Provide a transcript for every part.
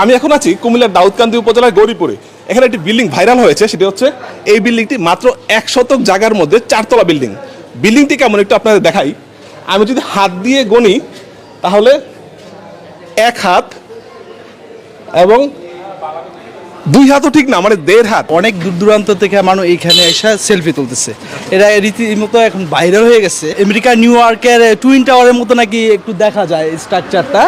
আমি এখন আছি কুমিল্লার দাউদকান্দি উপজেলার গৌরীপুরে। এখানে একটি বিল্ডিং ভাইরাল হয়েছে, সেটি হচ্ছে এই বিল্ডিংটি মাত্র 1 শতক জায়গার মধ্যে 4 তলা বিল্ডিং। বিল্ডিংটি কেমন একটু আপনাদের দেখাই। আমি যদি হাত দিয়ে গণি তাহলে 1 হাত এবং 2 হাতও ঠিক না, মানে 1.5 হাত। অনেক দূর দূরান্ত থেকে মানুষ এইখানে এসে সেলফি তুলতেছে। এটা রীতিমতো এখন ভাইরাল হয়ে গেছে। আমেরিকা নিউ ইয়র্কের টুইন টাওয়ারের মতো নাকি একটু দেখা যায় স্ট্রাকচারটা,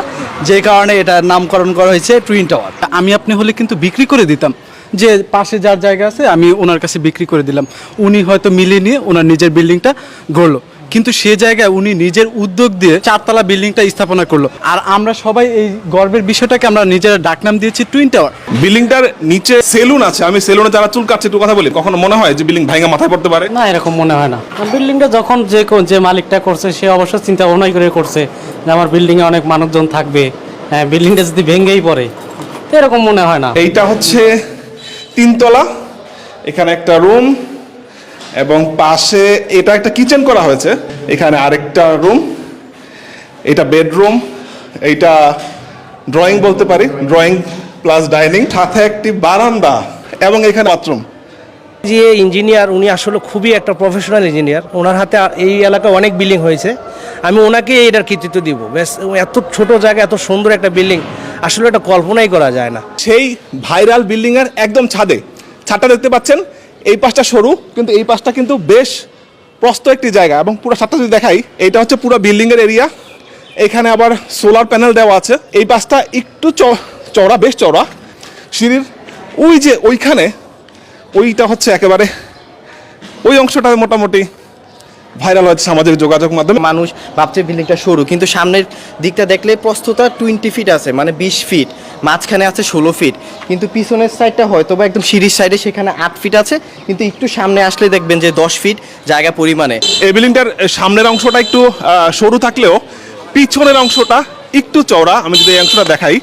যে কারণে এটা নামকরণ করা হয়েছে টুইন টাওয়ার। আমি আপনি হলে কিন্তু বিক্রি করে দিতাম, যে পাশে যার জায়গা আছে আমি ওনার কাছে বিক্রি করে দিলাম, উনি হয়তো মিলিয়ে নিয়ে ওনার নিজের বিল্ডিংটা গড়লো। কিন্তু সে জায়গায় উনি নিজের উদ্যোগ দিয়ে 4 তলা বিল্ডিংটা স্থাপনা করলো। আর আমরা সবাই এই গর্বের বিষয়টাকে আমরা নিজেরা ডাকনাম দিয়েছি টুইন টাওয়ার। বিল্ডিংটার নিচে সেলুন আছে, আমি সেলুনে যারা চুল কাটছে একটু কথা বলি, কখনো মনে হয় যে বিল্ডিং ভাঙা মাথায় পড়তে পারে? না, এরকম মনে হয় না। বিল্ডিংটা যখন যে মালিকটা করছে সে অবশ্য চিন্তা ভাবনাই করে করছে যে আমার বিল্ডিংয়ে অনেক মানুষজন থাকবে, হ্যাঁ বিল্ডিংটা যদি ভেঙেই পড়ে, তো এরকম মনে হয় না। এইটা হচ্ছে 3 তলা, এখানে একটা রুম এবং পাশে এটা একটা কিচেন করা হয়েছে, এখানে আরেকটা রুম, এটা বেডরুম, এইটা ড্রয়িং বলতে পারি, ড্রয়িং প্লাস ডাইনিং, সাথে একটি বারান্দা এবং এখানে বাথরুম। যে ইঞ্জিনিয়ার উনি আসলে খুবই একটা প্রফেশনাল ইঞ্জিনিয়ার, ওনার হাতে এই এলাকায় অনেক বিল্ডিং হয়েছে, আমি ওনাকে এটার কৃতিত্ব দিব। বেশ, এত ছোট জায়গা এত সুন্দর একটা বিল্ডিং আসলে এটা কল্পনাই করা যায় না। সেই ভাইরাল বিল্ডিং এর একদম ছাদটা দেখতে পাচ্ছেন, এই পাশটা সরু কিন্তু এই পাশটা কিন্তু বেশ প্রস্ত একটি জায়গা। এবং পুরো ছাদটা যদি দেখাই, এইটা হচ্ছে পুরো বিল্ডিং এর এরিয়া, এখানে আবার সোলার প্যানেল দেওয়া আছে। এই পাশটা একটু চওড়া, বেশ চওড়া সিঁড়ির ওই যে ওইখানে, ওইটা হচ্ছে একেবারে ওই অংশটা মোটামুটি ভাইরাল হয়েছে সামাজিক যোগাযোগ মাধ্যমে। মানুষ ভাবছে বিল্ডিংটা সরু, কিন্তু সামনের দিকটা দেখলে প্রস্থতা 20 ফিট আছে, মানে 20 ফিট, মাঝখানে আছে 16 ফিট, কিন্তু পিছনের সাইডটা হয়তো বা একদম সিঁড়ির সাইডে সেখানে 8 ফিট আছে, কিন্তু একটু সামনে আসলে দেখবেন যে 10 ফিট জায়গা পরিমাণে। এই বিল্ডিংটার সামনের অংশটা একটু সরু থাকলেও পিছনের অংশটা একটু চওড়া। আমি যদি এই অংশটা দেখাই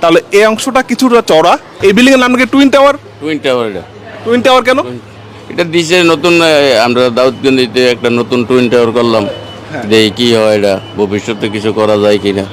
তাহলে এই অংশটা কিছুটা চওড়া। এই বিল্ডিং এর নাম কি twin tower? Twin tower. Twin tower কেন? এটা দিছে নতুন, আমরা দাউদকান্দিতে একটা নতুন টুইন টাওয়ার করলাম, দেখি কি হয়, এটা ভবিষ্যতে কিছু করা যায় কিনা।